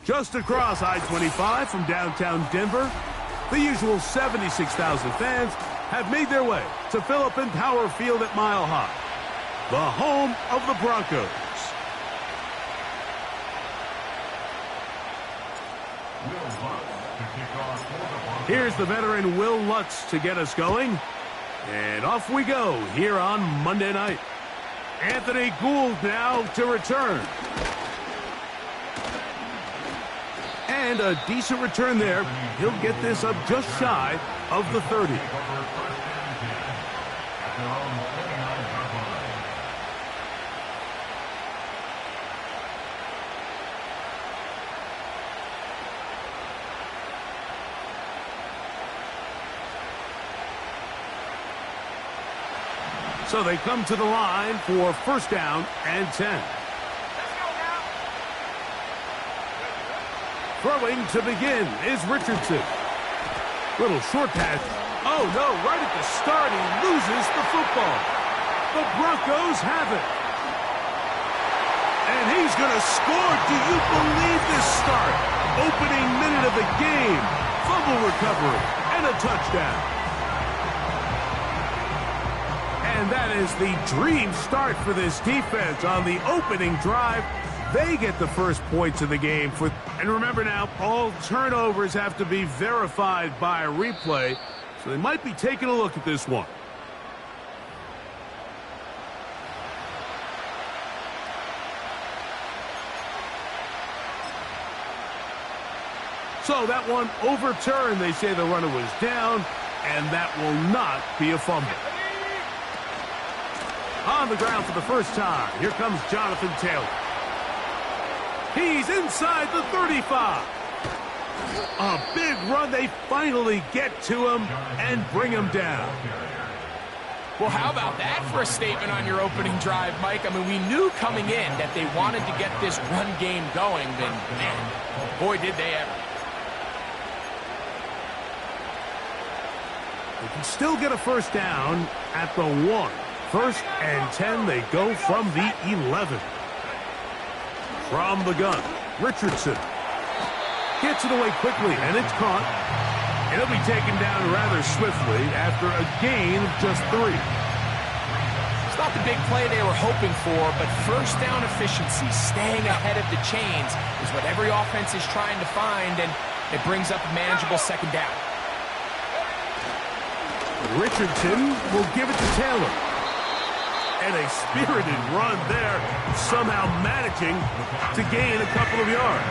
Just across I-25 from downtown Denver, the usual 76,000 fans have made their way to Philip Power Field at Mile High, the home of the Broncos. Here's the veteran Will Lutz to get us going. And off we go here on Monday night. Anthony Gould now to return. And a decent return there. He'll get this up just shy of the 30. So they come to the line for first down and 10. Throwing to begin is Richardson. Little short pass. Oh, no, right at the start, he loses the football. The Broncos have it. And he's going to score. Do you believe this start? Opening minute of the game. Fumble recovery and a touchdown. And that is the dream start for this defense on the opening drive. They get the first points of the game. And remember now, all turnovers have to be verified by a replay. So they might be taking a look at this one. So that one overturned. They say the runner was down, and that will not be a fumble. On the ground for the first time, here comes Jonathan Taylor. He's inside the 35. A big run. They finally get to him and bring him down. Well, how about that for a statement on your opening drive, Mike? I mean, we knew coming in that they wanted to get this run game going, and man, boy, did they ever. They can still get a first down at the 1. First and 10, they go from the 11. From the gun, Richardson gets it away quickly, and it's caught. It'll be taken down rather swiftly after a gain of just 3. It's not the big play they were hoping for, but first down efficiency, staying ahead of the chains, is what every offense is trying to find, and it brings up a manageable second down. Richardson will give it to Taylor. And a spirited run there, somehow managing to gain a couple of yards.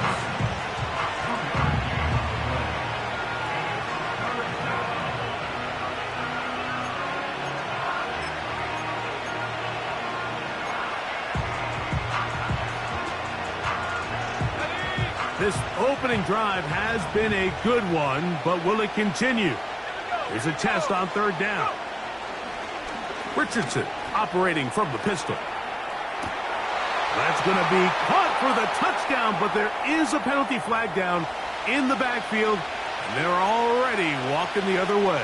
This opening drive has been a good one, but will it continue? Here's a test on third down. Richardson operating from the pistol. That's going to be caught for the touchdown, but there is a penalty flag down in the backfield, and they're already walking the other way.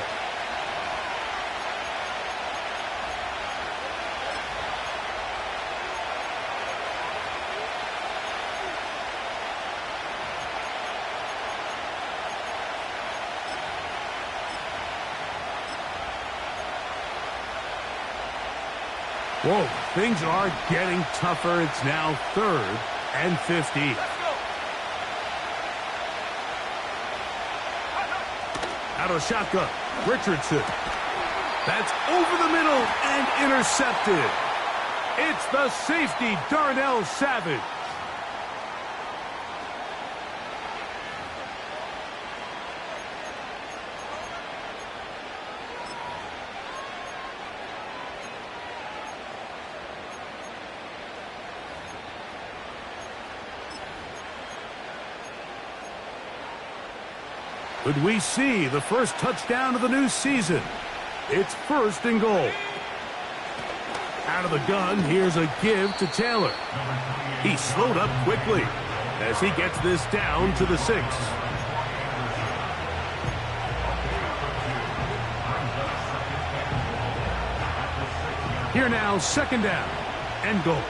Whoa, things are getting tougher. It's now 3rd and 15. Out of shotgun, Richardson. That's over the middle and intercepted. It's the safety, Darnell Savage. Could we see the first touchdown of the new season? It's 1st and goal. Out of the gun, here's a give to Taylor. He slowed up quickly as he gets this down to the 6. Here now, 2nd down and goal.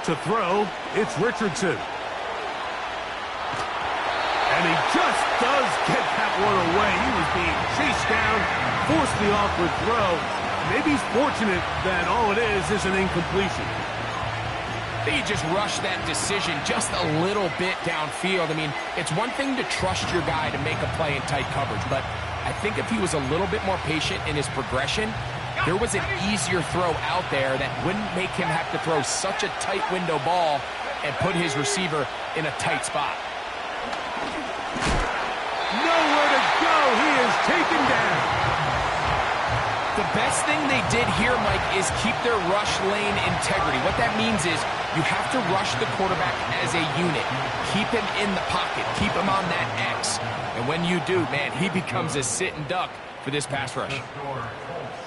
To throw, it's Richardson. And he just does get that one away. He was being chased down, forced the awkward throw. Maybe he's fortunate that all it is an incompletion. I think he just rushed that decision just a little bit downfield. I mean, it's one thing to trust your guy to make a play in tight coverage, but I think if he was a little bit more patient in his progression, there was an easier throw out there that wouldn't make him have to throw such a tight window ball and put his receiver in a tight spot. Nowhere to go. He is taken down. The best thing they did here, Mike, is keep their rush lane integrity. What that means is you have to rush the quarterback as a unit. Keep him in the pocket. Keep him on that X. And when you do, man, he becomes a sit and duck for this pass rush.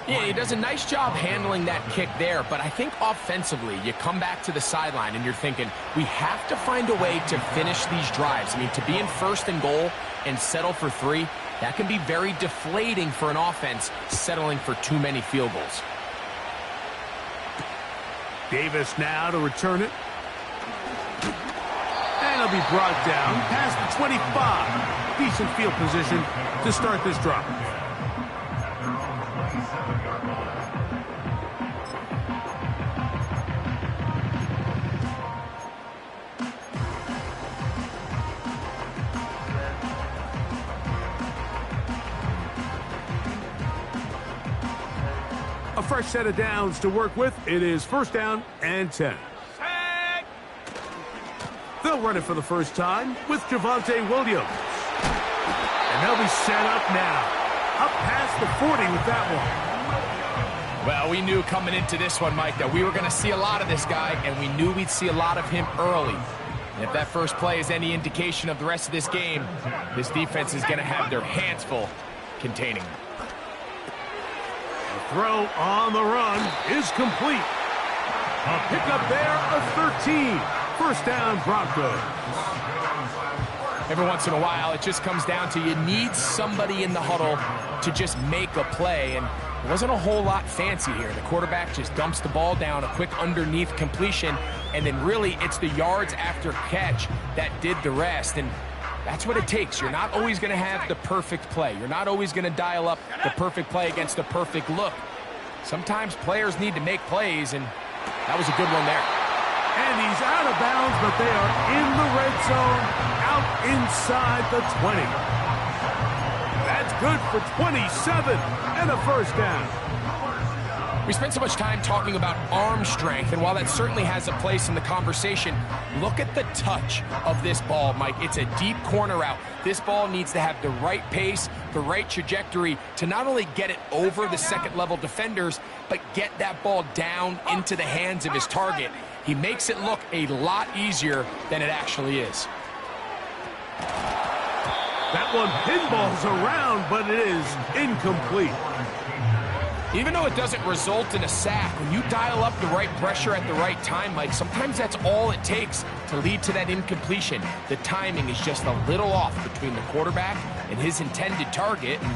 Yeah, he does a nice job handling that kick there, but I think offensively, you come back to the sideline and you're thinking, we have to find a way to finish these drives. I mean, to be in 1st and goal and settle for 3, that can be very deflating for an offense settling for too many field goals. Davis now to return it. And he'll be brought down past the 25. Decent field position to start this drive. A fresh set of downs to work with. It is 1st down and 10. They'll run it for the first time with Javonte Williams. And they'll be set up now. Up past the 40 with that one. Well, we knew coming into this one, Mike, that we were going to see a lot of this guy, and we knew we'd see a lot of him early. And if that first play is any indication of the rest of this game, this defense is going to have their hands full containing him. Throw on the run is complete. A pickup there of 13. 1st down, Broncos. Every once in a while, it just comes down to you need somebody in the huddle to just make a play, and it wasn't a whole lot fancy here. The quarterback just dumps the ball down, a quick underneath completion, and then really it's the yards after catch that did the rest, and that's what it takes. You're not always going to have the perfect play. You're not always going to dial up the perfect play against the perfect look. Sometimes players need to make plays, and that was a good one there. And he's out of bounds, but they are in the red zone, out inside the 20. That's good for 27 and a 1st down. We spent so much time talking about arm strength, and while that certainly has a place in the conversation, look at the touch of this ball, Mike. It's a deep corner route. This ball needs to have the right pace, the right trajectory to not only get it over the second-level defenders, but get that ball down into the hands of his target. He makes it look a lot easier than it actually is. That one pinballs around, but it is incomplete. Even though it doesn't result in a sack, when you dial up the right pressure at the right time, Mike, sometimes that's all it takes to lead to that incompletion. The timing is just a little off between the quarterback and his intended target, and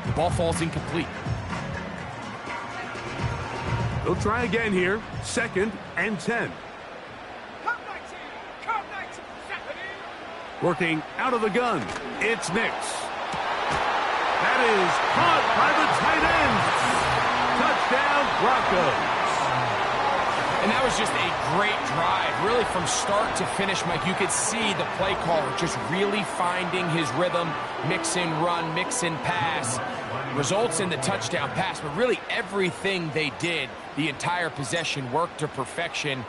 the ball falls incomplete. They'll try again here. 2nd and 10. Working out of the gun. It's Nix. That is caught by the tight end. Touchdown, Broncos. And that was just a great drive. Really from start to finish, Mike, you could see the play caller just really finding his rhythm. Mix in run, mix in pass. Results in the touchdown pass, but really everything they did, the entire possession worked to perfection.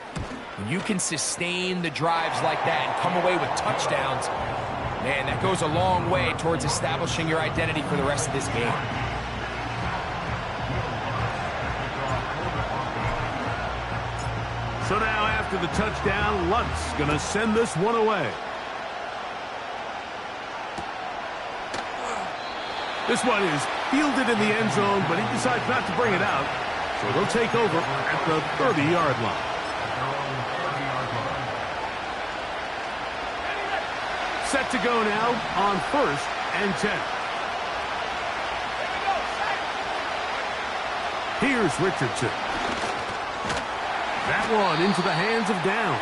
When you can sustain the drives like that and come away with touchdowns, man, that goes a long way towards establishing your identity for the rest of this game. So now after the touchdown, Lunt's going to send this one away. This one is fielded in the end zone, but he decides not to bring it out. So they'll take over at the 30-yard line. Set to go now on 1st and 10. Here's Richardson. That one into the hands of Downs.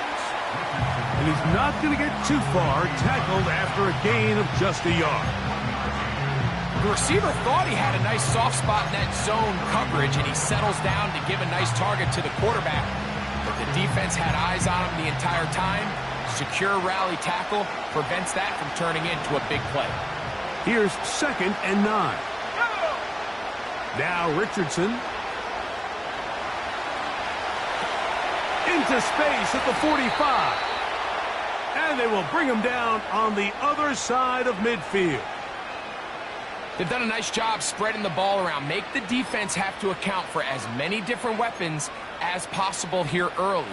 And he's not going to get too far, tackled after a gain of just a yard. The receiver thought he had a nice soft spot in that zone coverage, and he settles down to give a nice target to the quarterback. But the defense had eyes on him the entire time. Secure rally tackle prevents that from turning into a big play. Here's 2nd and 9. Now Richardson. Into space at the 45. And they will bring him down on the other side of midfield. They've done a nice job spreading the ball around. Make the defense have to account for as many different weapons as possible here early.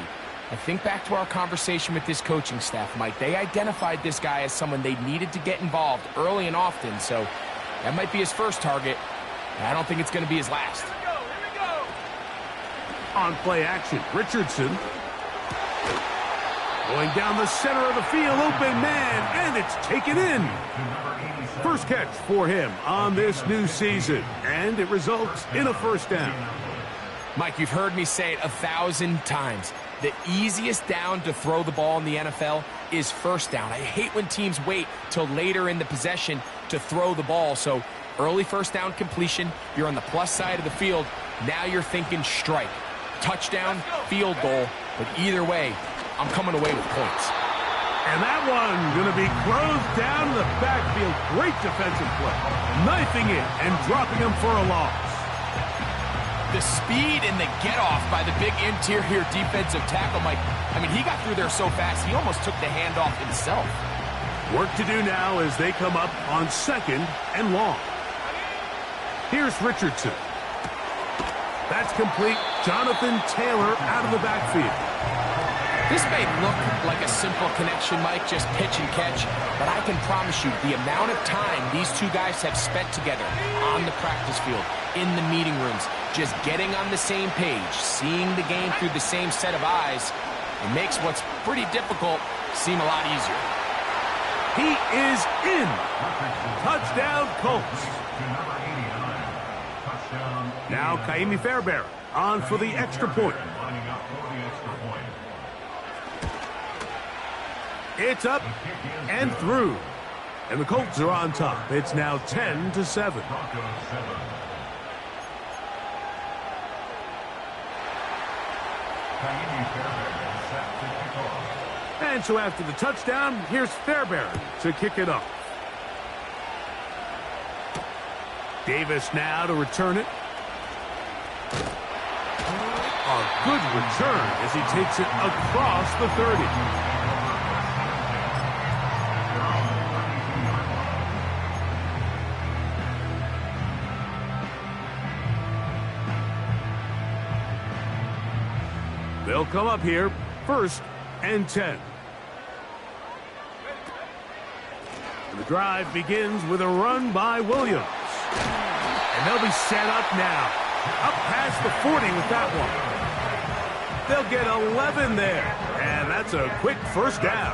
I think back to our conversation with this coaching staff, Mike. They identified this guy as someone they needed to get involved early and often, so that might be his first target. I don't think it's going to be his last. Here we go. On play action, Richardson. Going down the center of the field, open man, and it's taken in. First catch for him on this new season, and it results in a first down. Mike, you've heard me say it 1,000 times. The easiest down to throw the ball in the NFL is first down. I hate when teams wait till later in the possession to throw the ball. So early first down completion, you're on the plus side of the field. Now you're thinking strike, touchdown, field goal. But either way, I'm coming away with points. And that one going to be closed down in the backfield. Great defensive play. Knifing it and dropping him for a loss. The speed and the get-off by the big interior defensive tackle, Mike. I mean, he got through there so fast, he almost took the handoff himself. Work to do now as they come up on 2nd and long. Here's Richardson. That's complete. Jonathan Taylor out of the backfield. This may look like a simple connection, Mike, just pitch and catch, but I can promise you the amount of time these two guys have spent together on the practice field, in the meeting rooms, just getting on the same page, seeing the game through the same set of eyes, it makes what's pretty difficult seem a lot easier. He is in. Touchdown, Colts. Now Kaimi Fairbairn on for the extra point. It's up and through. And the Colts are on top. It's now 10-7. And so after the touchdown, here's Fairbairn to kick it off. Davis now to return it. A good return as he takes it across the 30. They'll come up here, 1st and 10. And the drive begins with a run by Williams. And they'll be set up now. Up past the 40 with that one. They'll get 11 there. And that's a quick first down.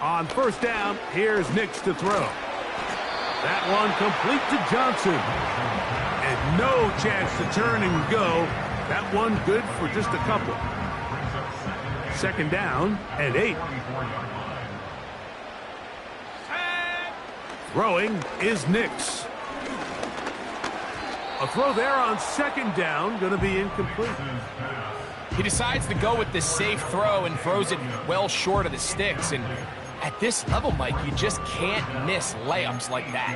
On first down, here's Nix to throw. That one complete to Johnson. And no chance to turn and go. That one good for just a couple. 2nd down and 8. Throwing is Nix. A throw there on 2nd down, going to be incomplete. He decides to go with the safe throw and throws it well short of the sticks. And at this level, Mike, you just can't miss layups like that.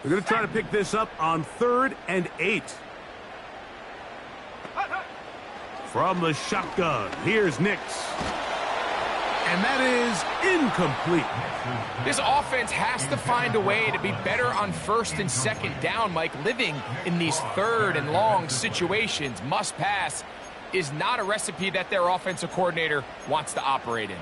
They're going to try to pick this up on 3rd and 8. From the shotgun, here's Nix. And that is incomplete. This offense has to find a way to be better on 1st and 2nd down, Mike. Living in these 3rd and long situations, must pass, is not a recipe that their offensive coordinator wants to operate in.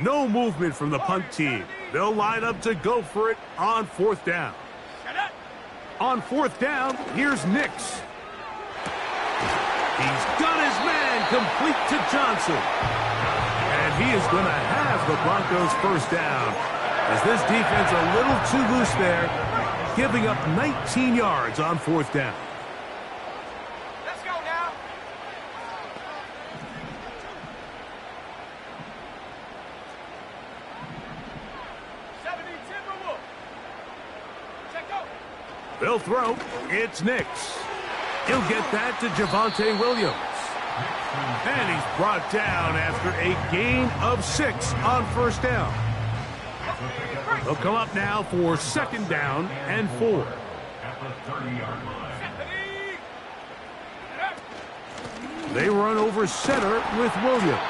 No movement from the punt team. They'll line up to go for it on 4th down. On 4th down, here's Nix. He's got his man complete to Johnson. And he is going to have the Broncos 1st down, as this defense a little too loose there, giving up 19 yards on 4th down. They'll throw. It's Nix. He'll get that to Javonte Williams. And he's brought down after a gain of 6 on 1st down. They'll come up now for 2nd down and 4. They run over center with Williams.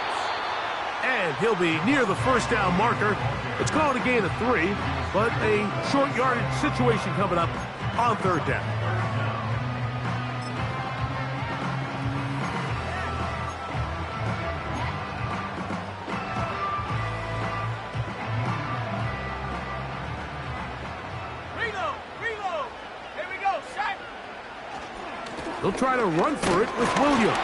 And he'll be near the 1st down marker. It's called a gain of 3, but a short yardage situation coming up on 3rd down. Reload. Here we go, set. They'll try to run for it with Williams.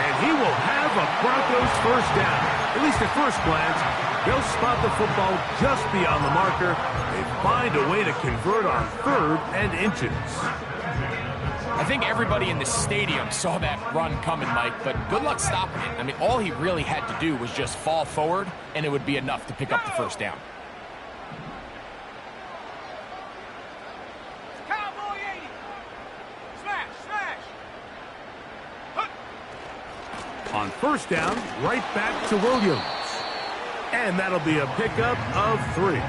And he will have a Broncos 1st down. At least at first glance, they'll spot the football just beyond the marker. They find a way to convert on 3rd and inches. I think everybody in the stadium saw that run coming, Mike, but good luck stopping it. I mean, all he really had to do was just fall forward, and it would be enough to pick up the 1st down. Cowboy 80. Smash. On 1st down, right back to Williams. And that'll be a pickup of 3.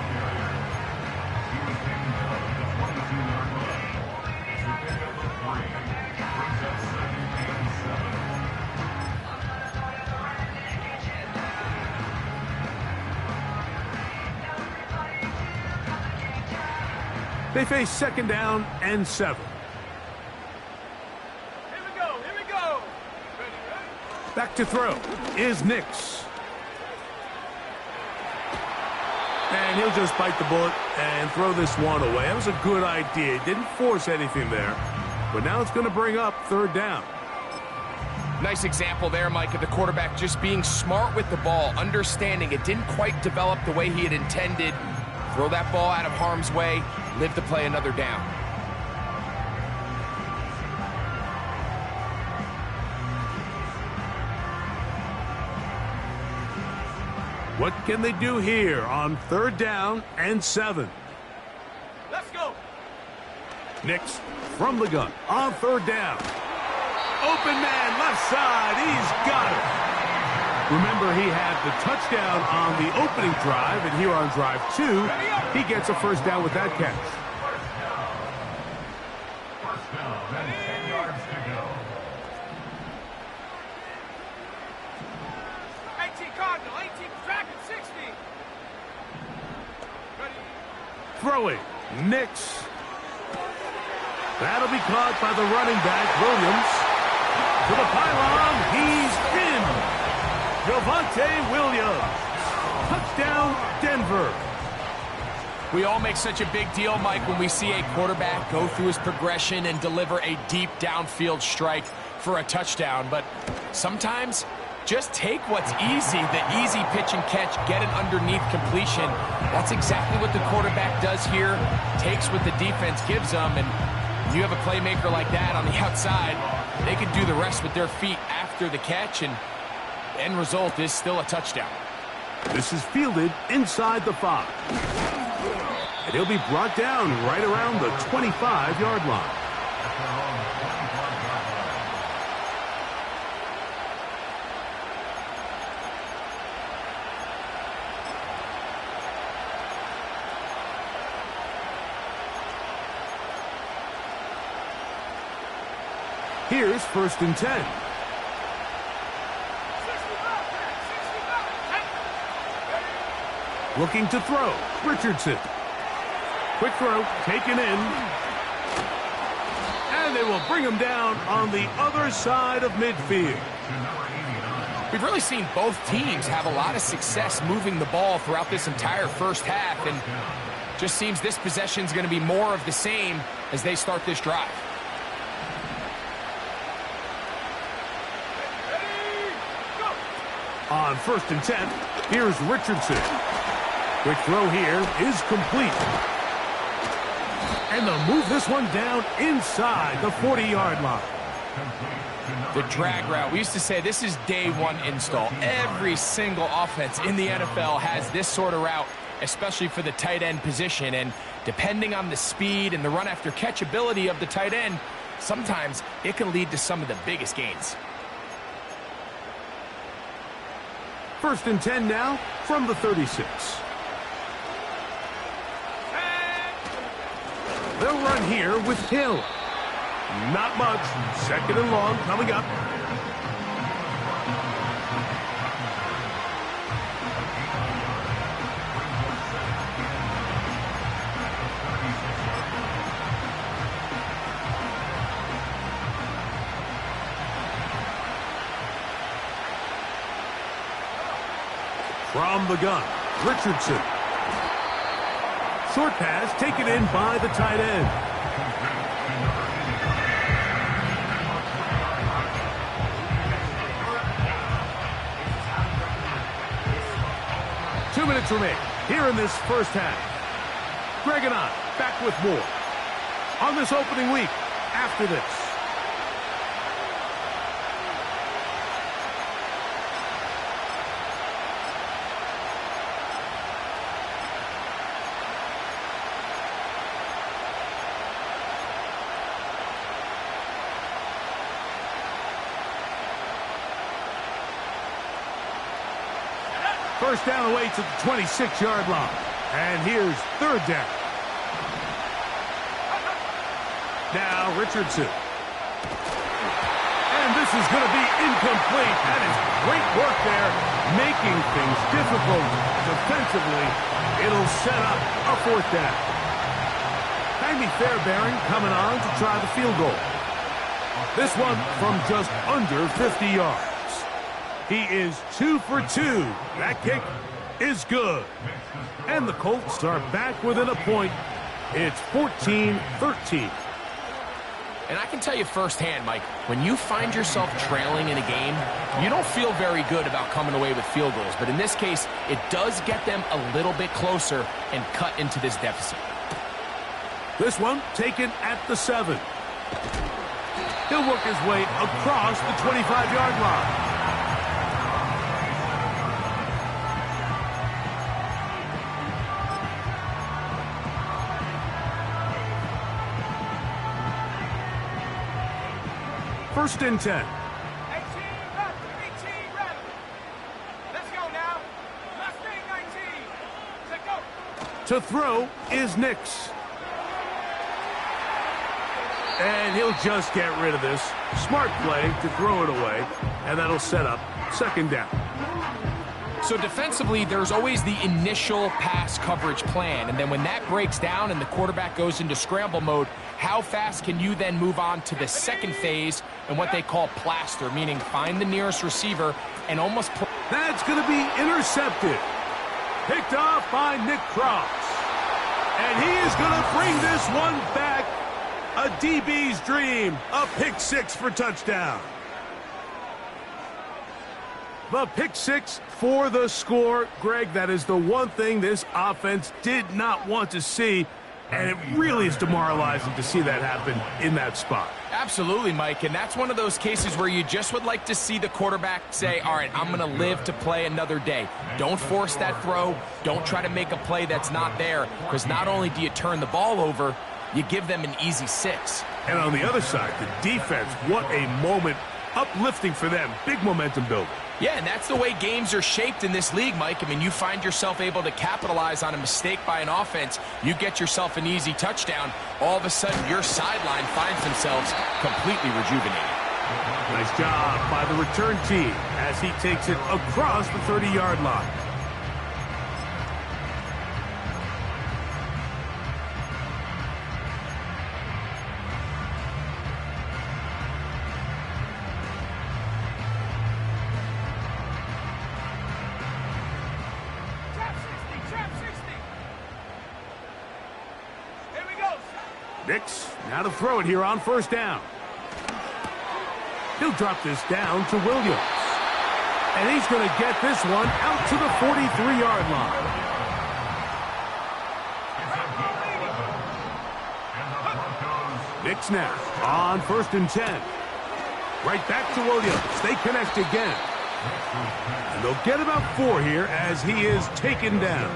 They face 2nd down and 7. Here we go. Back to throw is Nix. And he'll just bite the bullet and throw this one away. That was a good idea. Didn't force anything there. But now it's going to bring up 3rd down. Nice example there, Mike, of the quarterback just being smart with the ball, understanding it didn't quite develop the way he had intended. Throw that ball out of harm's way, live to play another down. What can they do here on 3rd down and 7? Let's go. Nix from the gun on 3rd down. Open man left side. He's got it. Remember, he had the touchdown on the opening drive, and here on drive 2, he gets a 1st down with that catch. First down, 10 yards to go. 18 Cardinal, 18 tracking 60. Ready. Throwing, Nix. That'll be caught by the running back, Williams. To the pylon, he's in. Javonte Williams. Touchdown, Denver. We all make such a big deal, Mike, when we see a quarterback go through his progression and deliver a deep downfield strike for a touchdown. But sometimes, just take what's easy, the easy pitch and catch, get an underneath completion. That's exactly what the quarterback does here, takes what the defense gives them, and you have a playmaker like that on the outside, they can do the rest with their feet after the catch, and the end result is still a touchdown. This is fielded inside the 5. And he'll be brought down right around the 25-yard line. Here's 1st and 10. Looking to throw. Richardson. Quick throw, taken in. And they will bring him down on the other side of midfield. We've really seen both teams have a lot of success moving the ball throughout this entire first half, and just seems this possession is going to be more of the same as they start this drive. On 1st and 10, here's Richardson. Quick throw here is complete. And they'll move this one down inside the 40-yard line. The drag route. We used to say this is day one install. Every single offense in the NFL has this sort of route, especially for the tight end position. And depending on the speed and the run after catch ability of the tight end, sometimes it can lead to some of the biggest gains. 1st and 10 now from the 36. They'll run here with Hill. Not much. 2nd and long coming up. From the gun, Richardson. Short pass taken in by the tight end. Two minutes remain here in this first half. Greg and I back with more on this opening week after this. First down away to the 26-yard line. And here's 3rd down. Now Richardson. And this is going to be incomplete. That is great work there, making things difficult defensively. It'll set up a 4th down. Jaime Fairbairn coming on to try the field goal. This one from just under 50 yards. He is 2 for 2. That kick is good. And the Colts are back within a point. It's 14-13. And I can tell you firsthand, Mike, when you find yourself trailing in a game, you don't feel very good about coming away with field goals. But in this case, it does get them a little bit closer and cut into this deficit. This one taken at the 7. He'll work his way across the 25-yard line. First and 10. 18 ready. Let's go now. Last thing 19. Let's go. To throw is Nix. And he'll just get rid of this. Smart play to throw it away. And that'll set up 2nd down. So defensively, there's always the initial pass coverage plan. And then when that breaks down and the quarterback goes into scramble mode, how fast can you then move on to the second phase and what they call plaster, meaning find the nearest receiver and almost... That's going to be intercepted. Picked off by Nick Cross. And he is going to bring this one back. A DB's dream. A pick 6 for touchdown. The pick 6 for the score. Greg, that is the one thing this offense did not want to see. And it really is demoralizing to see that happen in that spot. Absolutely, Mike, and that's one of those cases where you just would like to see the quarterback say, all right, I'm going to live to play another day. Don't force that throw. Don't try to make a play that's not there, because not only do you turn the ball over, you give them an easy 6. And on the other side, the defense, what a moment. Uplifting for them. Big momentum builder. Yeah, and that's the way games are shaped in this league, Mike. I mean, you find yourself able to capitalize on a mistake by an offense. You get yourself an easy touchdown. All of a sudden, your sideline finds themselves completely rejuvenated. Nice job by the return team as he takes it across the 30-yard line. Nix, now to throw it here on first down. He'll drop this down to Williams. And he's going to get this one out to the 43-yard line. Nix now on 1st and 10. Right back to Williams. They connect again. And they'll get about 4 here as he is taken down.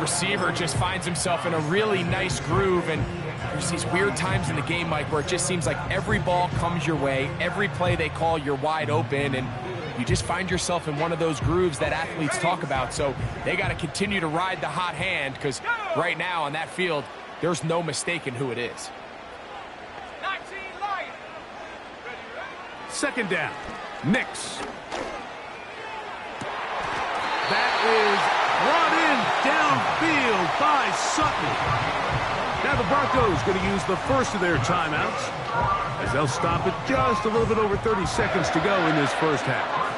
Receiver just finds himself in a really nice groove, and there's these weird times in the game, Mike, where it just seems like every ball comes your way, every play they call, you're wide open, and you just find yourself in one of those grooves that athletes talk about. So they got to continue to ride the hot hand, because right now on that field, there's no mistaking who it is. 19 Lions. 2nd down. Nix. That is brought in downfield by Sutton. Now the Broncos going to use the first of their timeouts as they'll stop it just a little bit over 30 seconds to go in this first half.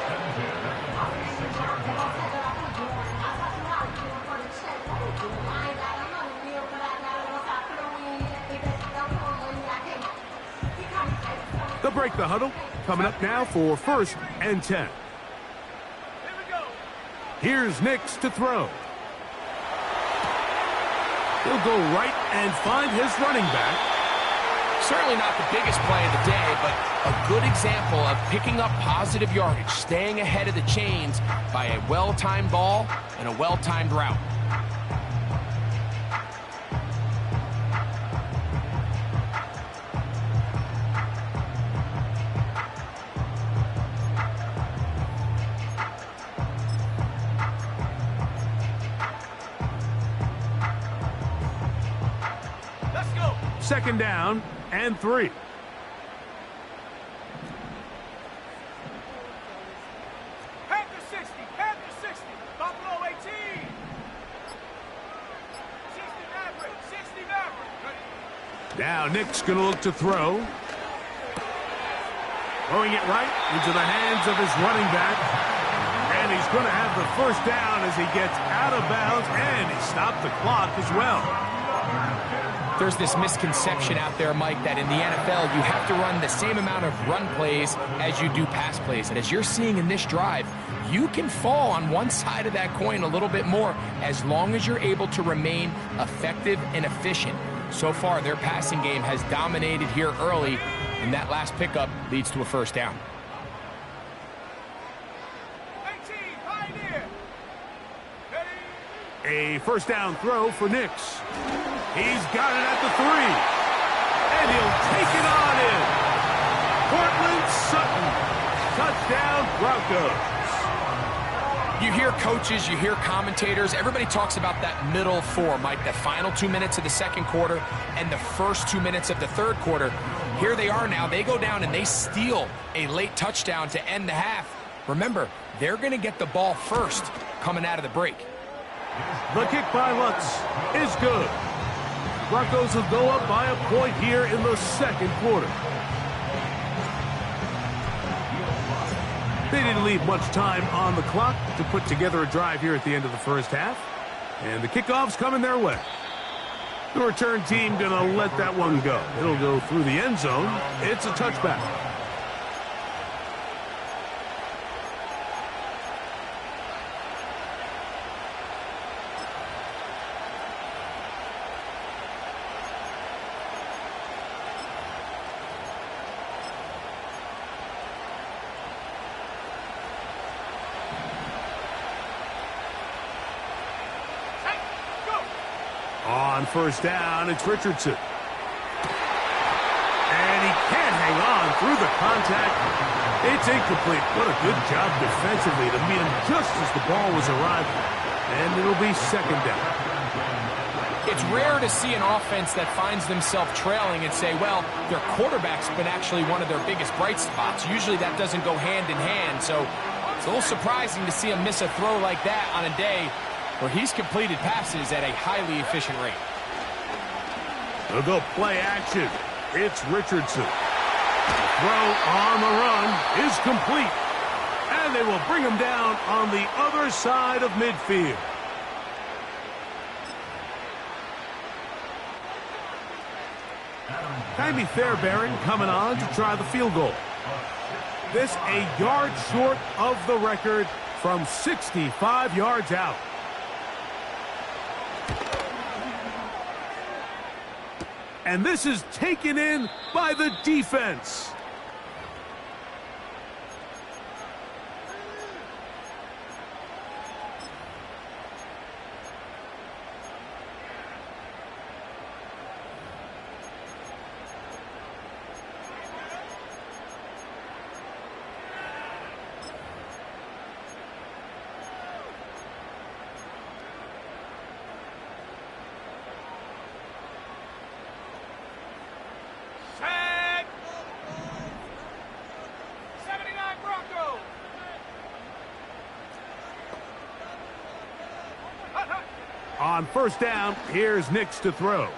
They'll break the huddle. Coming up now for 1st and 10. Here's Nix to throw. He'll go right and find his running back. Certainly not the biggest play of the day, but a good example of picking up positive yardage, staying ahead of the chains by a well-timed ball and a well-timed route. Let's go. 2nd down and 3. Panther 60, Panther 60, Buffalo 18. 60 Maverick, 60 Maverick. Now Nick's going to look to throw. Throwing it right into the hands of his running back. And he's going to have the first down as he gets out of bounds, and he stopped the clock as well. There's this misconception out there, Mike, that in the NFL you have to run the same amount of run plays as you do pass plays. And as you're seeing in this drive, you can fall on one side of that coin a little bit more as long as you're able to remain effective and efficient. So far, their passing game has dominated here early, and that last pickup leads to a first down. 18, Pioneer. A first down throw for Nix. He's got it at the 3. And he'll take it on in. Cortland Sutton. Touchdown, Broncos. You hear coaches, you hear commentators, everybody talks about that middle 4, Mike, the final 2 minutes of the second quarter and the first 2 minutes of the third quarter. Here they are now. They go down and they steal a late touchdown to end the half. Remember, they're going to get the ball first coming out of the break. The kick by Lutz is good. Broncos will go up by a point here in the second quarter. They didn't leave much time on the clock to put together a drive here at the end of the first half. And the kickoff's coming their way. The return team going to let that one go. It'll go through the end zone. It's a touchback. first down. It's Richardson. And he can't hang on through the contact. It's incomplete. What a good job defensively to meet him just as the ball was arriving. And it'll be second down. It's rare to see an offense that finds themselves trailing and say, well, their quarterback's been actually one of their biggest bright spots. Usually that doesn't go hand in hand, so it's a little surprising to see him miss a throw like that on a day where he's completed passes at a highly efficient rate. They'll go play action. It's Richardson. The throw on the run is complete. And they will bring him down on the other side of midfield. Timmy Fairbairn coming on to try the field goal. This a yard short of the record from 65 yards out. And this is taken in by the defense. On first down, here's Nix to throw.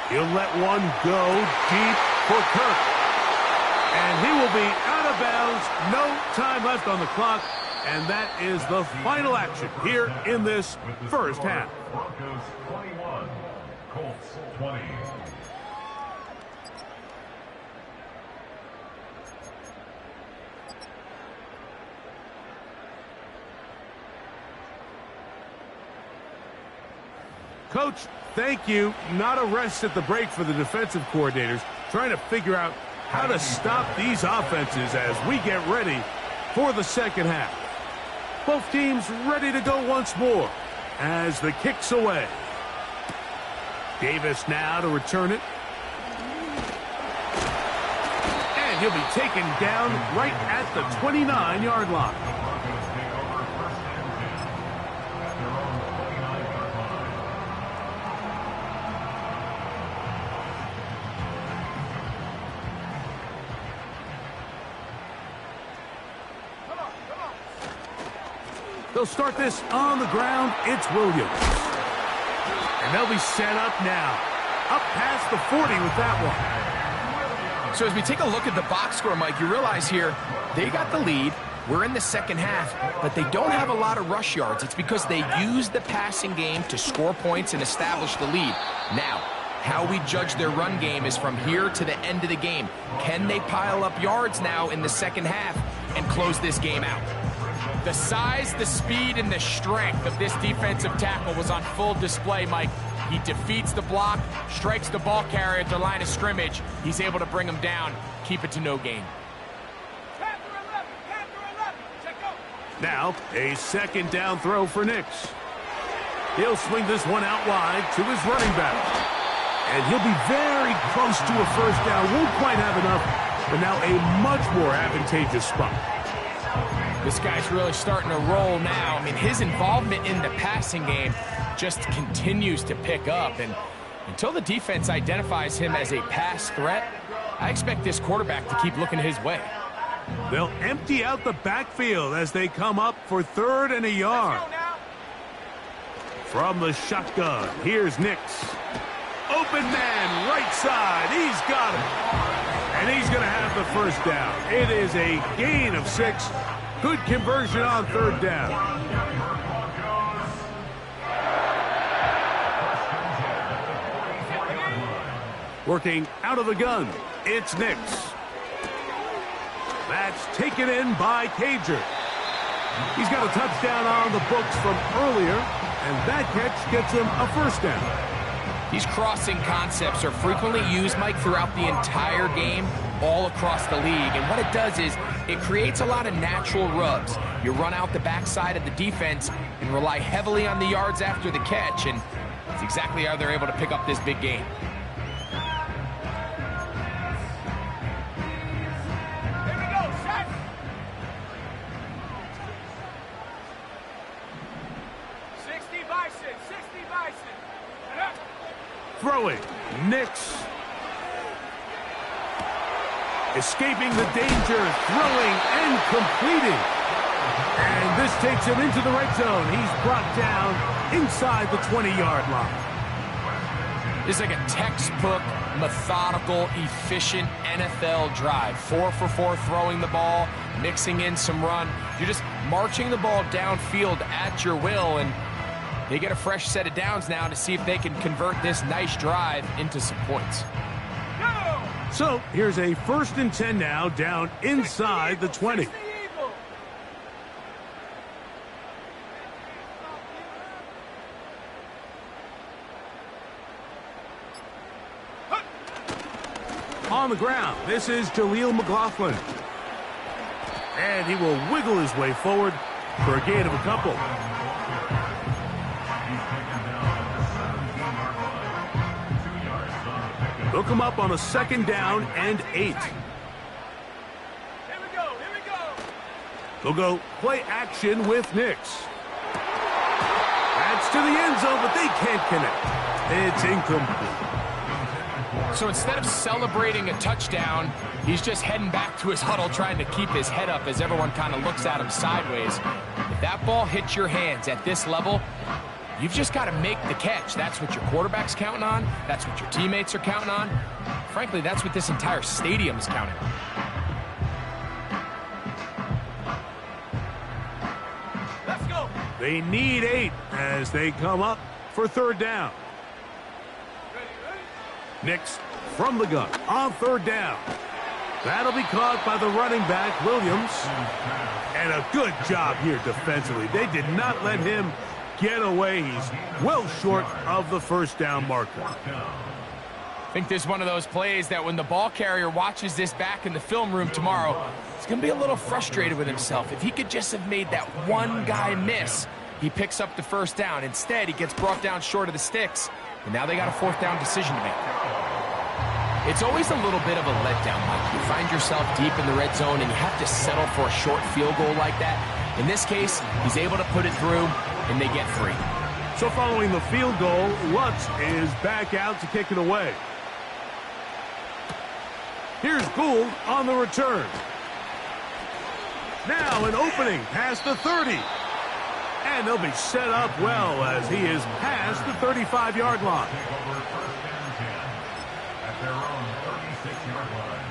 He'll let one go deep for Kirk. And he will be out of bounds. No time left on the clock. And that is the final action here in this first half. Broncos 21, Colts 20. Coach, thank you. Not a rest at the break for the defensive coordinators, trying to figure out how to stop these offenses as we get ready for the second half. Both teams ready to go once more as the kick's away. Davis now to return it. And he'll be taken down right at the 29-yard line. They'll start this on the ground. It's Williams. And they'll be set up now. Up past the 40 with that one. So as we take a look at the box score, Mike, you realize here they got the lead. We're in the second half, but they don't have a lot of rush yards. It's because they use the passing game to score points and establish the lead. Now, how we judge their run game is from here to the end of the game. Can they pile up yards now in the second half and close this game out? The size, the speed, and the strength of this defensive tackle was on full display, Mike. He defeats the block, strikes the ball carrier at the line of scrimmage. He's able to bring him down, keep it to no gain. Now, a second down throw for Nix. He'll swing this one out wide to his running back. And he'll be very close to a first down. Won't quite have enough, but now a much more advantageous spot. This guy's really starting to roll now. I mean, his involvement in the passing game just continues to pick up. And until the defense identifies him as a pass threat, I expect this quarterback to keep looking his way. They'll empty out the backfield as they come up for 3rd and a yard. From the shotgun, here's Nix. Open man, right side. He's got it. And he's going to have the first down. It is a gain of 6. Good conversion on 3rd down. Working out of the gun, it's Nix. That's taken in by Cager. He's got a touchdown on the books from earlier, and that catch gets him a first down. These crossing concepts are frequently used, Mike, throughout the entire game, all across the league. And what it does is it creates a lot of natural rubs. You run out the backside of the defense and rely heavily on the yards after the catch. And It's exactly how they're able to pick up this big game. Here we go, set. Sixty Bison. Throwing. Nix. Escaping the danger. Throwing and completing. And this takes him into the red zone. He's brought down inside the 20-yard line. This is like a textbook, methodical, efficient NFL drive. 4 for 4 throwing the ball, mixing in some run. You're just marching the ball downfield at your will, and they get a fresh set of downs now to see if they can convert this nice drive into some points. So here's a 1st and 10 now, down inside the 20. On the ground, this is Jaleel McLaughlin. And he will wiggle his way forward for a gain of a couple. They'll come up on a 2nd down and 8. Here we go. They'll go play action with Nix. That's to the end zone, but they can't connect. It's incomplete. So instead of celebrating a touchdown, he's just heading back to his huddle trying to keep his head up as everyone kind of looks at him sideways. If that ball hits your hands at this level, you've just got to make the catch. That's what your quarterback's counting on. That's what your teammates are counting on. Frankly, that's what this entire stadium is counting on. Let's go. They need 8 as they come up for 3rd down. Nix from the gun on 3rd down. That'll be caught by the running back, Williams. And a good job here defensively. They did not let him get away. He's well short of the 1st down marker. I think this is one of those plays that when the ball carrier watches this back in the film room tomorrow, he's going to be a little frustrated with himself. If he could just have made that one guy miss, he picks up the 1st down. Instead, he gets brought down short of the sticks, and now they got a 4th down decision to make. It's always a little bit of a letdown, Mike. You find yourself deep in the red zone, and you have to settle for a short field goal like that. In this case, he's able to put it through, and they get 3. So following the field goal, Lutz is back out to kick it away. Here's Gould on the return. Now an opening past the 30. And they'll be set up well as he is past the 35-yard line. At their own 36-yard line.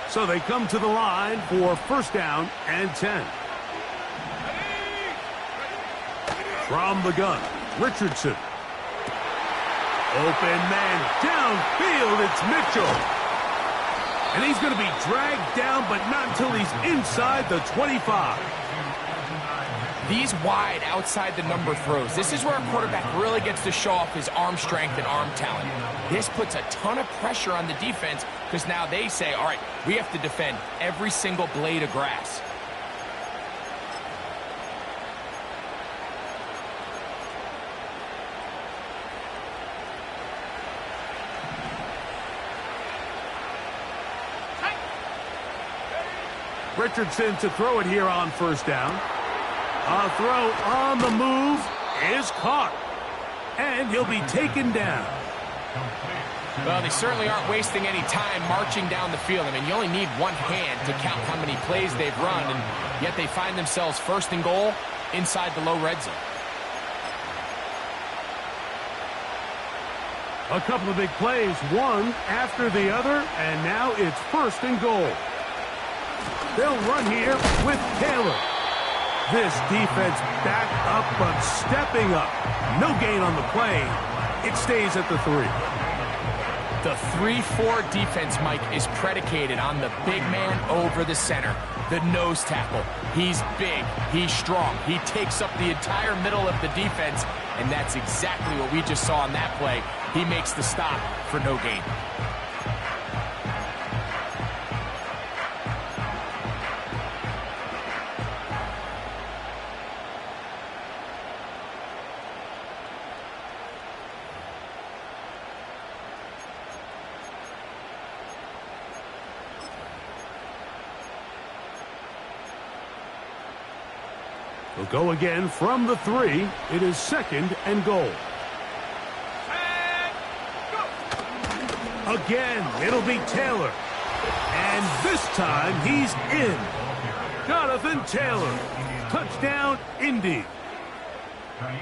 So they come to the line for 1st down and 10. From the gun, Richardson. Open man downfield, it's Mitchell. And he's going to be dragged down, but not until he's inside the 25. These wide outside the number throws, this is where a quarterback really gets to show off his arm strength and arm talent. This puts a ton of pressure on the defense because now they say, all right, we have to defend every single blade of grass. Richardson to throw it here on 1st down. A throw on the move is caught. And he'll be taken down. Well, they certainly aren't wasting any time marching down the field. I mean, you only need one hand to count how many plays they've run, and yet they find themselves 1st and goal inside the low red zone. A couple of big plays, one after the other, and now it's 1st and goal. They'll run here with Taylor. This defense back up, but stepping up. No gain on the play. It stays at the 3. The 3-4 defense, Mike, is predicated on the big man over the center, the nose tackle. He's big, he's strong, he takes up the entire middle of the defense, and that's exactly what we just saw on that play. He makes the stop for no gain. He'll go again from the 3. It is 2nd and goal. And go. Again, it'll be Taylor. And this time, he's in. Jonathan Taylor. Touchdown, Indy.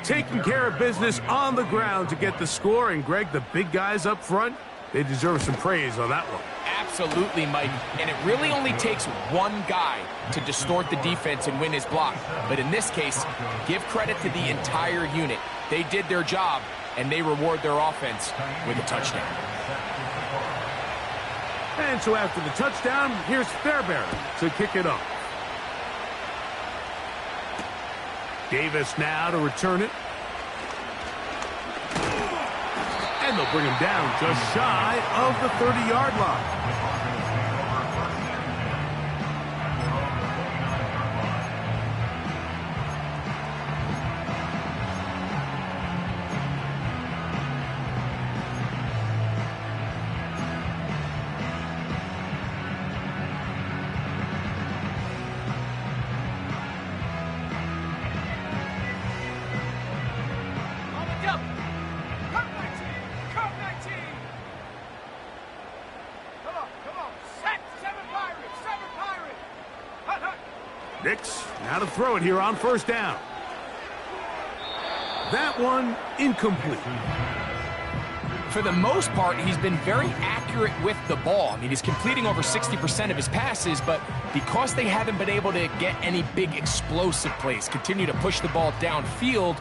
Taking care of business on the ground to get the score. And, Greg, the big guys up front, they deserve some praise on that one. Absolutely, Mike. And it really only takes one guy to distort the defense and win his block. But in this case, give credit to the entire unit. They did their job, and they reward their offense with a touchdown. And so after the touchdown, here's Fairbairn to kick it off. Davis now to return it. And they'll bring him down just shy of the 30-yard line. On the jump. Come 19. Come 19. Come on. Set. 7 Pirates. 7 Pirates. Hut, hut. Nix now to throw it here on first down. That one incomplete. For the most part, he's been very accurate with the ball. I mean, he's completing over 60% of his passes, but because they haven't been able to get any big explosive plays, continue to push the ball downfield,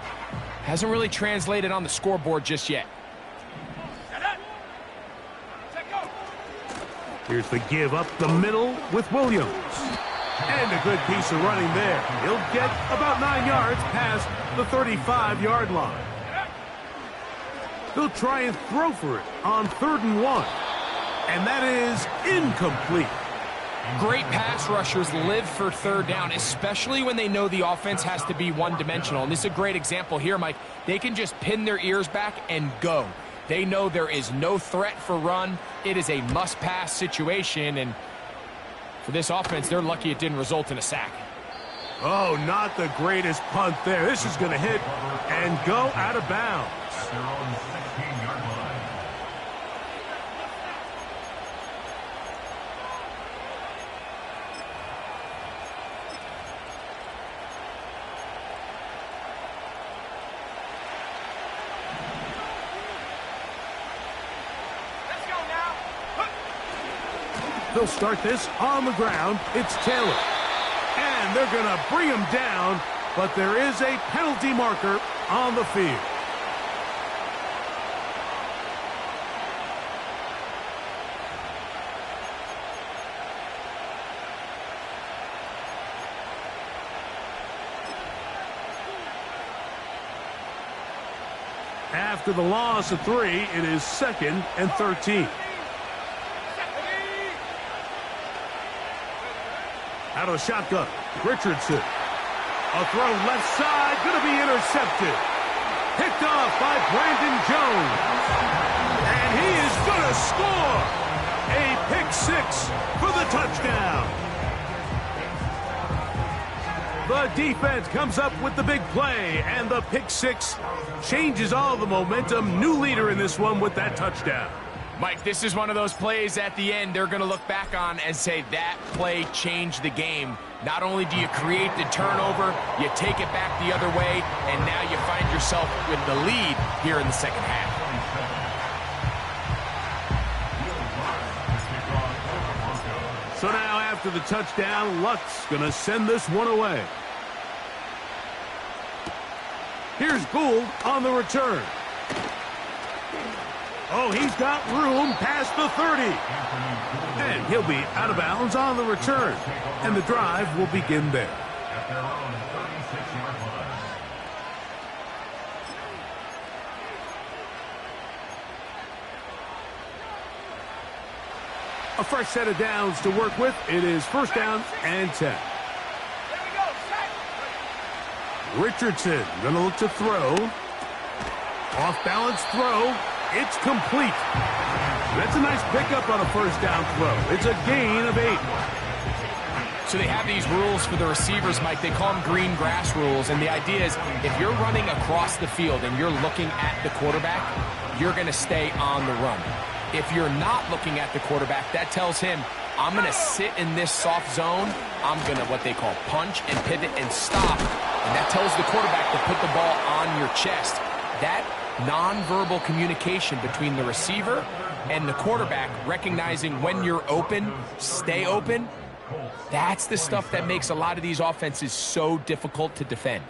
hasn't really translated on the scoreboard just yet. Set up. Set go. Here's the give up the middle with Williams. And a good piece of running there. He'll get about 9 yards past the 35-yard line. He'll try and throw for it on 3rd and 1. And that is incomplete. Great pass rushers live for 3rd down, especially when they know the offense has to be one-dimensional. And this is a great example here, Mike. They can just pin their ears back and go. They know there is no threat for run. It is a must-pass situation, and for this offense, they're lucky it didn't result in a sack. Oh, not the greatest punt there. This is going to hit and go out of bounds. At their own 16-yard line. Let's go now. Hut. They'll start this on the ground. It's Taylor. And they're going to bring him down, but there is a penalty marker on the field. After the loss of 3, it is 2nd and 13. Out of the shotgun, Richardson. A throw left side, going to be intercepted. Picked off by Brandon Jones. And he is going to score. A pick 6 for the touchdown. The defense comes up with the big play, and the pick 6 changes all the momentum. New leader in this one with that touchdown. Mike, this is one of those plays at the end they're going to look back on and say that play changed the game. Not only do you create the turnover, you take it back the other way, and now you find yourself with the lead here in the second half. So now after the touchdown, Luck's going to send this one away. Here's Gould on the return. Oh, he's got room past the 30. And he'll be out of bounds on the return. And the drive will begin there. At their own 36-yard line. A fresh set of downs to work with. It is 1st down and 10. There we go. Set. Richardson going to look to throw. Off balance throw. It's complete. That's a nice pickup on a 1st down throw. It's a gain of 8. So they have these rules for the receivers, Mike. They call them green grass rules. And the idea is if you're running across the field and you're looking at the quarterback, you're going to stay on the run. If you're not looking at the quarterback, that tells him, I'm going to sit in this soft zone. I'm going to what they call punch and pivot and stop. And that tells the quarterback to put the ball on your chest. That nonverbal communication between the receiver and the quarterback, recognizing when you're open, stay open, that's the stuff that makes a lot of these offenses so difficult to defend.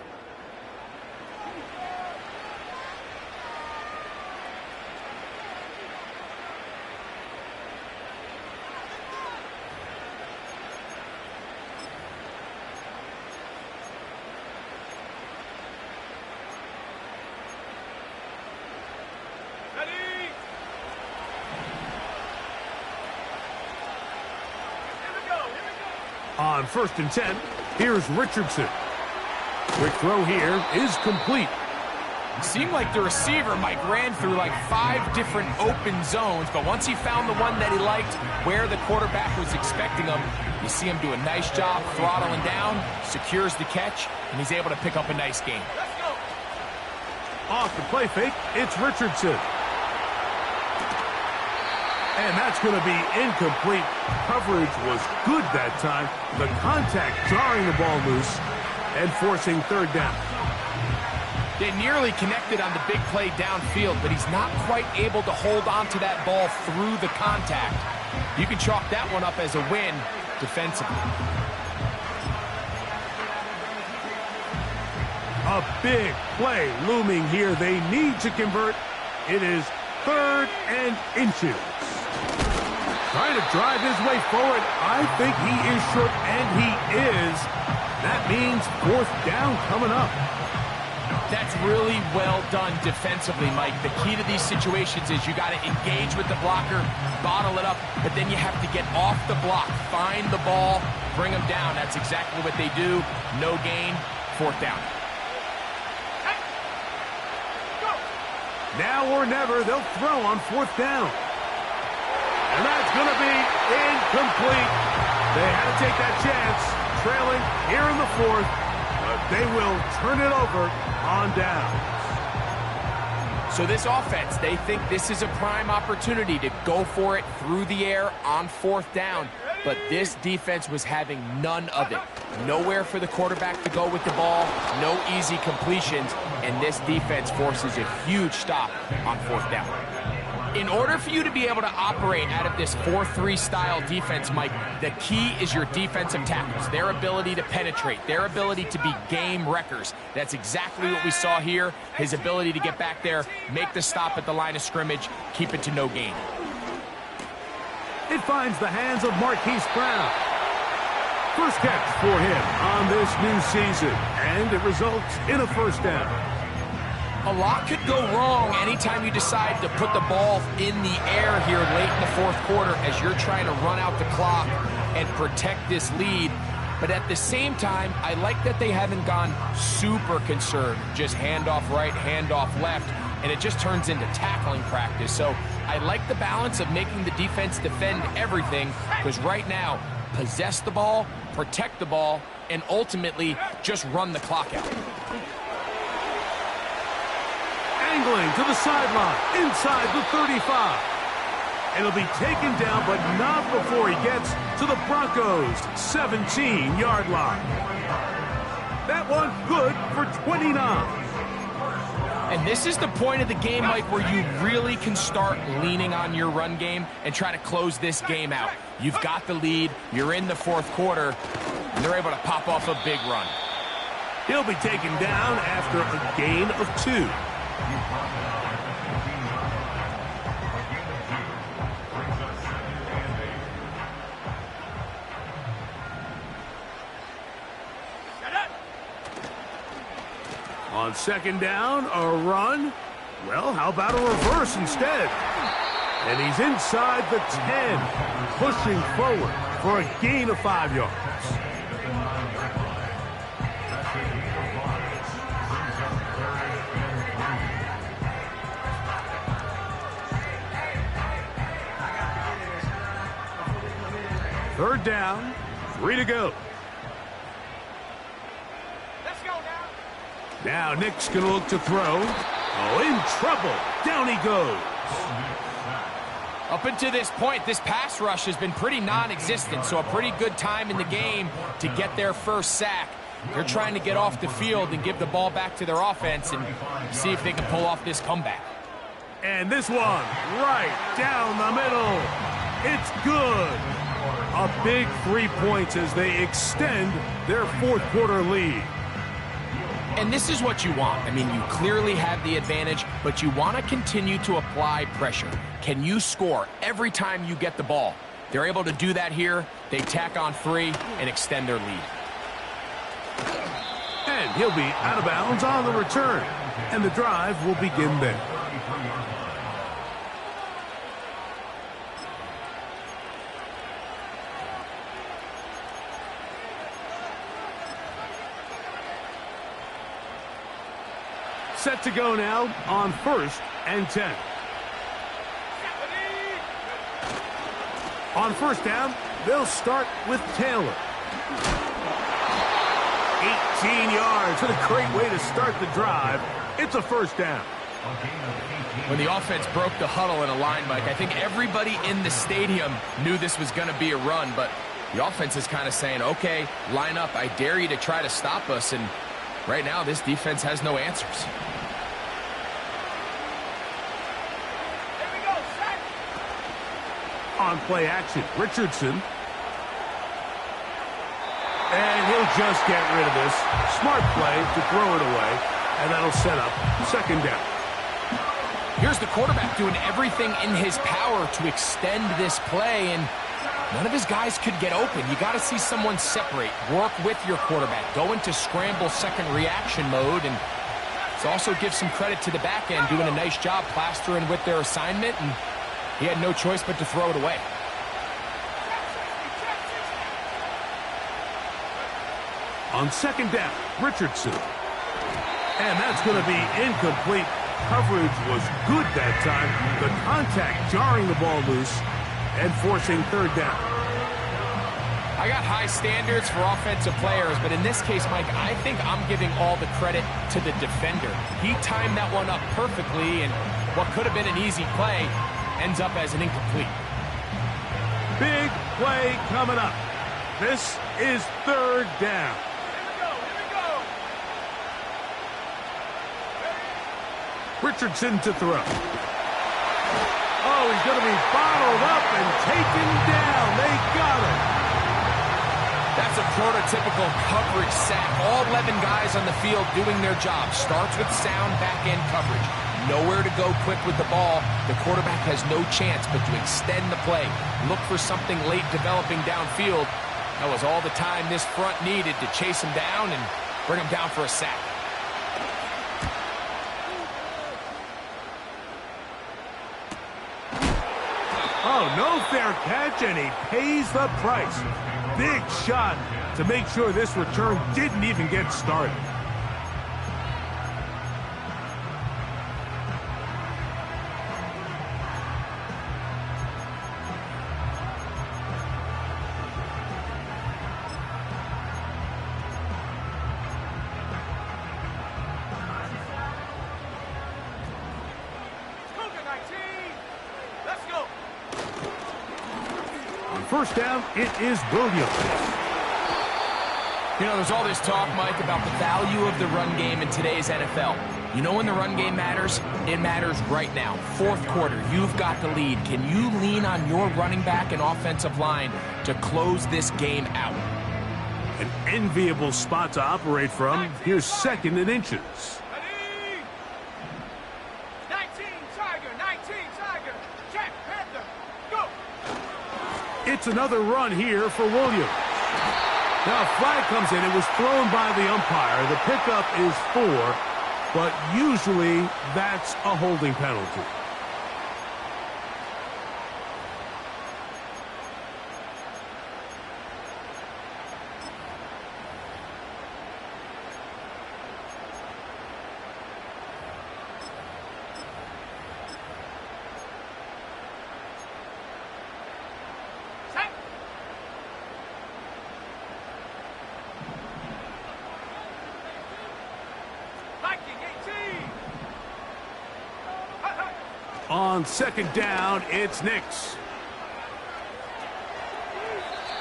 On 1st and 10, here's Richardson. Quick throw here is complete. It seemed like the receiver, Mike, ran through like 5 different open zones, but once he found the one that he liked, where the quarterback was expecting him, you see him do a nice job throttling down, secures the catch, and he's able to pick up a nice gain. Off the play fake, it's Richardson. And that's going to be incomplete. Coverage was good that time. The contact jarring the ball loose and forcing 3rd down. They nearly connected on the big play downfield, but he's not quite able to hold on to that ball through the contact. You can chalk that one up as a win defensively. A big play looming here. They need to convert. It is 3rd and inches. Trying to drive his way forward. I think he is short, and he is. That means 4th down coming up. That's really well done defensively, Mike. The key to these situations is you got to engage with the blocker, bottle it up, but then you have to get off the block, find the ball, bring him down. That's exactly what they do. No gain, 4th down. Now or never, they'll throw on 4th down. And that's going to be incomplete. They had to take that chance, trailing here in the 4th, but they will turn it over on downs. So this offense, they think this is a prime opportunity to go for it through the air on 4th down, but this defense was having none of it. Nowhere for the quarterback to go with the ball, no easy completions, and this defense forces a huge stop on 4th down. In order for you to be able to operate out of this 4-3 style defense, Mike, the key is your defensive tackles, their ability to penetrate, their ability to be game wreckers. That's exactly what we saw here, his ability to get back there, make the stop at the line of scrimmage, keep it to no gain. It finds the hands of Marquise Brown. First catch for him on this new season, and it results in a 1st down. A lot could go wrong anytime you decide to put the ball in the air here late in the 4th quarter as you're trying to run out the clock and protect this lead. But at the same time, I like that they haven't gone super conserved, just handoff right, handoff left, and it just turns into tackling practice. So I like the balance of making the defense defend everything, because right now, possess the ball, protect the ball, and ultimately just run the clock out. Angling to the sideline, inside the 35. It'll be taken down, but not before he gets to the Broncos' 17-yard line. That one good for 29. And this is the point of the game, Mike, where you really can start leaning on your run game and try to close this game out. You've got the lead, you're in the 4th quarter, and they're able to pop off a big run. He'll be taken down after a gain of 2. On 2nd down, a run. Well, how about a reverse instead? And he's inside the 10, pushing forward for a gain of 5 yards. Third down, 3 to go. Now Nick's going to look to throw. Oh, in trouble. Down he goes. Up until this point, this pass rush has been pretty non-existent, so a pretty good time in the game to get their first sack. They're trying to get off the field and give the ball back to their offense and see if they can pull off this comeback. And this one, right down the middle. It's good. A big 3 points as they extend their fourth quarter lead. And this is what you want. I mean, you clearly have the advantage, but you want to continue to apply pressure. Can you score every time you get the ball? They're able to do that here. They tack on 3 and extend their lead. And he'll be out of bounds on the return. And the drive will begin there. Set to go now on 1st and 10. On 1st down, they'll start with Taylor. 18 yards. What a great way to start the drive. It's a 1st down. When the offense broke the huddle in a line, Mike, I think everybody in the stadium knew this was going to be a run, but the offense is kind of saying, okay, line up. I dare you to try to stop us, and right now this defense has no answers. On play action, Richardson. And he'll just get rid of this. Smart play to throw it away, and that'll set up 2nd down. Here's the quarterback doing everything in his power to extend this play, and none of his guys could get open. You got to see someone separate, work with your quarterback, go into scramble second reaction mode, and it's also give some credit to the back end doing a nice job plastering with their assignment, and he had no choice but to throw it away. On 2nd down, Richardson. And that's going to be incomplete. Coverage was good that time. The contact jarring the ball loose and forcing 3rd down. I got high standards for offensive players, but in this case, Mike, I think I'm giving all the credit to the defender. He timed that one up perfectly, and what could have been an easy play ends up as an incomplete. Big play coming up. This is 3rd down. Richardson to throw. Oh, he's going to be bottled up and taken down. They got him. That's a prototypical coverage sack. All 11 guys on the field doing their job. Starts with sound back-end coverage. Nowhere to go quick with the ball. The quarterback has no chance but to extend the play. Look for something late developing downfield. That was all the time this front needed to chase him down and bring him down for a sack. Oh, no fair catch, and he pays the price. Big shot to make sure this return didn't even get started. First down, it is Williams. You know, there's all this talk, Mike, about the value of the run game in today's NFL. You know when the run game matters? It matters right now. 4th quarter, you've got the lead. Can you lean on your running back and offensive line to close this game out? An enviable spot to operate from. Here's 2nd and inches. 19 Tiger, check, Panther, go! It's another run here for Williams. Now a flag comes in. It was thrown by the umpire. The pickup is 4, but usually that's a holding penalty. On second down, it's Nix.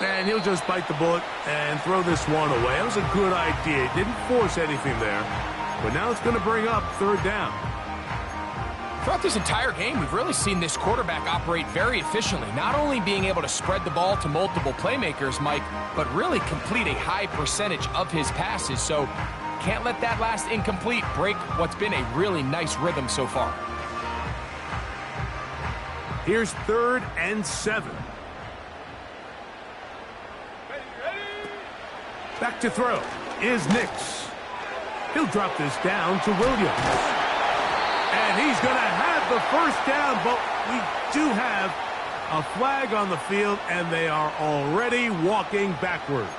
And he'll just bite the bullet and throw this one away. That was a good idea. Didn't force anything there. But now it's going to bring up third down. Throughout this entire game, we've really seen this quarterback operate very efficiently, not only being able to spread the ball to multiple playmakers, Mike, but really complete a high percentage of his passes. So can't let that last incomplete break what's been a really nice rhythm so far. Here's 3rd and 7. Back to throw is Nix. He'll drop this down to Williams. And he's going to have the first down, but we do have a flag on the field, and they are already walking backwards.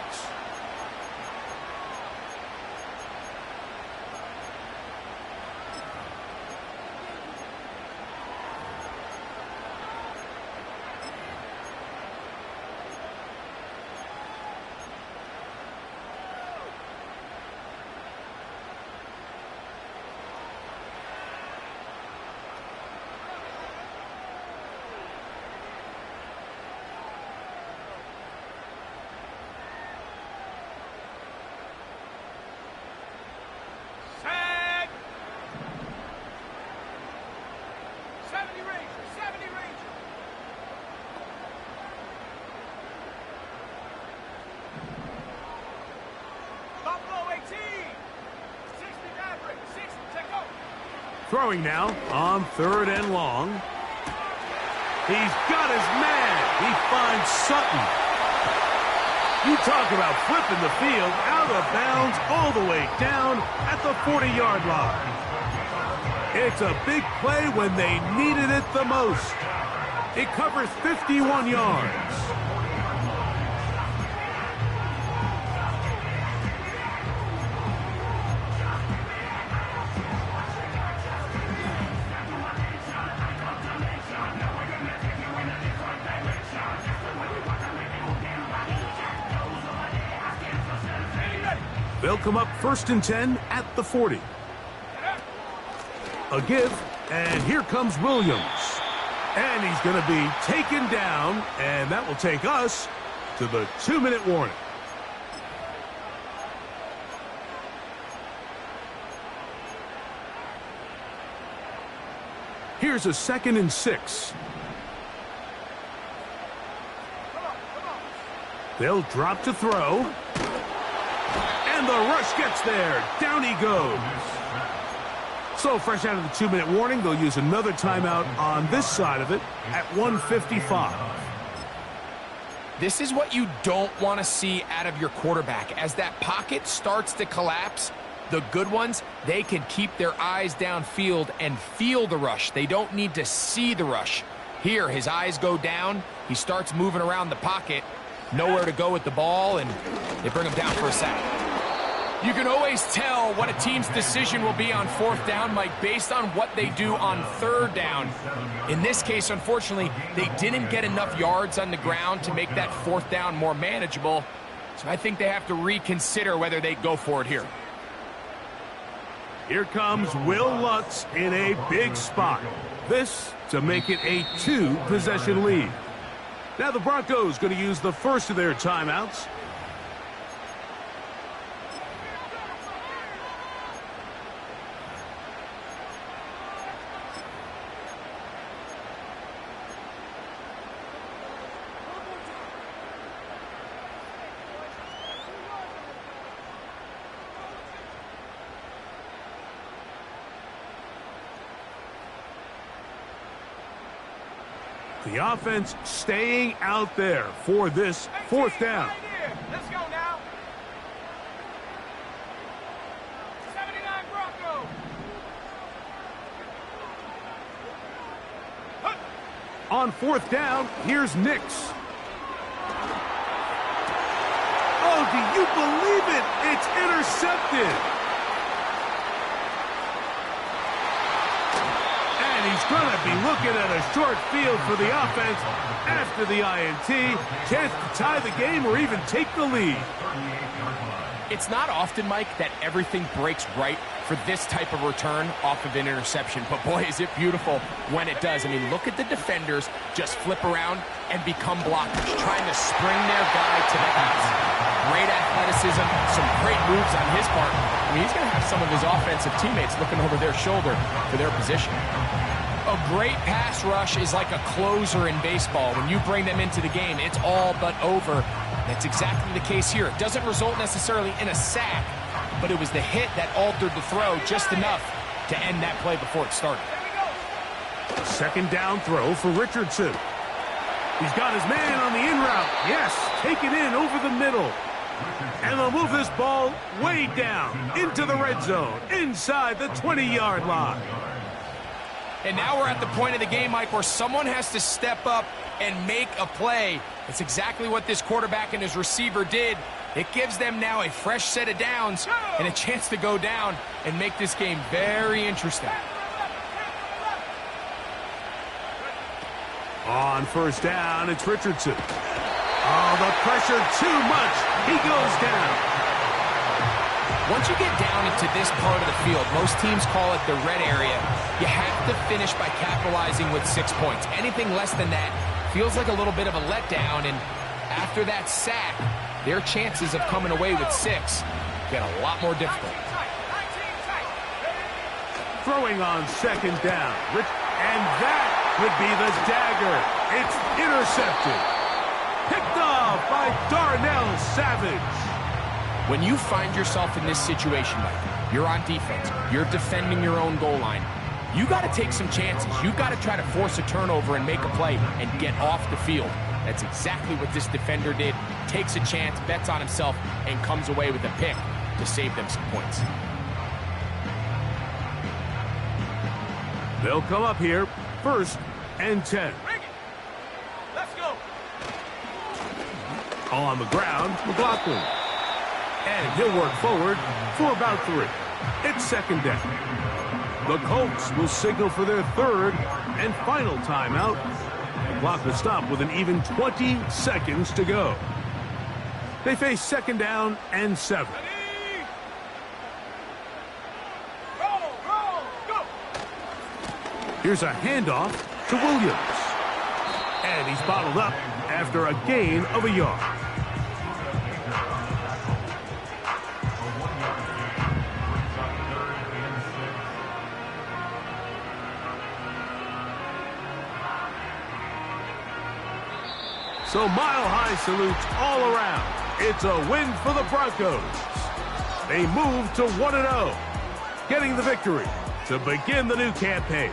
Throwing now on 3rd and long. He's got his man. He finds Sutton. You talk about flipping the field out of bounds all the way down at the 40-yard line. It's a big play when they needed it the most. It covers 51 yards. They'll come up 1st and 10 at the 40. A give, and here comes Williams. And he's going to be taken down, and that will take us to the 2-minute warning. Here's a 2nd and 6. They'll drop to throw. And the rush gets there. Down he goes. So fresh out of the 2-minute warning, they'll use another timeout on this side of it at 1:55. This is what you don't want to see out of your quarterback. As that pocket starts to collapse, the good ones, they can keep their eyes downfield and feel the rush. They don't need to see the rush. Here, his eyes go down. He starts moving around the pocket. Nowhere to go with the ball, and they bring him down for a sack. You can always tell what a team's decision will be on 4th down, Mike, based on what they do on 3rd down. In this case, unfortunately, they didn't get enough yards on the ground to make that 4th down more manageable. So I think they have to reconsider whether they go for it here. Here comes Will Lutz in a big spot. This to make it a 2-possession lead. Now the Broncos going to use the first of their timeouts. The offense staying out there for this 4th down. Let's go now. 79 Broncos. On 4th down, here's Nix. Oh, do you believe it? It's intercepted. He's going to be looking at a short field for the offense after the INT. Chance to tie the game or even take the lead. 38-yard line. It's not often, Mike, that everything breaks right for this type of return off of an interception. But boy, is it beautiful when it does. I mean, look at the defenders just flip around and become blockers, trying to spring their guy to the house. Great athleticism, some great moves on his part. I mean, he's going to have some of his offensive teammates looking over their shoulder for their position. A great pass rush is like a closer in baseball. When you bring them into the game, it's all but over. That's exactly the case here. It doesn't result necessarily in a sack, but it was the hit that altered the throw just enough to end that play before it started. Second down throw for Richardson. He's got his man on the in route. Yes, take it in over the middle. And they'll move this ball way down into the red zone, inside the 20-yard line. And now we're at the point of the game, Mike, where someone has to step up and make a play. That's exactly what this quarterback and his receiver did. It gives them now a fresh set of downs and a chance to go down and make this game very interesting. On first down, it's Richardson. Oh, the pressure too much. He goes down. Once you get down into this part of the field, most teams call it the red area. You have to finish by capitalizing with 6 points. Anything less than that feels like a little bit of a letdown, and after that sack, their chances of coming away with 6 get a lot more difficult. Throwing on second down. And that would be the dagger. It's intercepted. Picked off by Darnell Savage. When you find yourself in this situation, Mike, you're on defense, you're defending your own goal line, you got to take some chances. You've got to try to force a turnover and make a play and get off the field. That's exactly what this defender did. Takes a chance, bets on himself, and comes away with a pick to save them some points. They'll come up here, 1st and 10. Let's go. On the ground, McLaughlin. And he'll work forward for about 3. It's second down. The Colts will signal for their 3rd and final timeout. The clock will stop with an even 20 seconds to go. They face second down and 7. Go. Here's a handoff to Williams. And he's bottled up after a gain of a yard. So mile-high salutes all around. It's a win for the Broncos. They move to 1-0, getting the victory to begin the new campaign.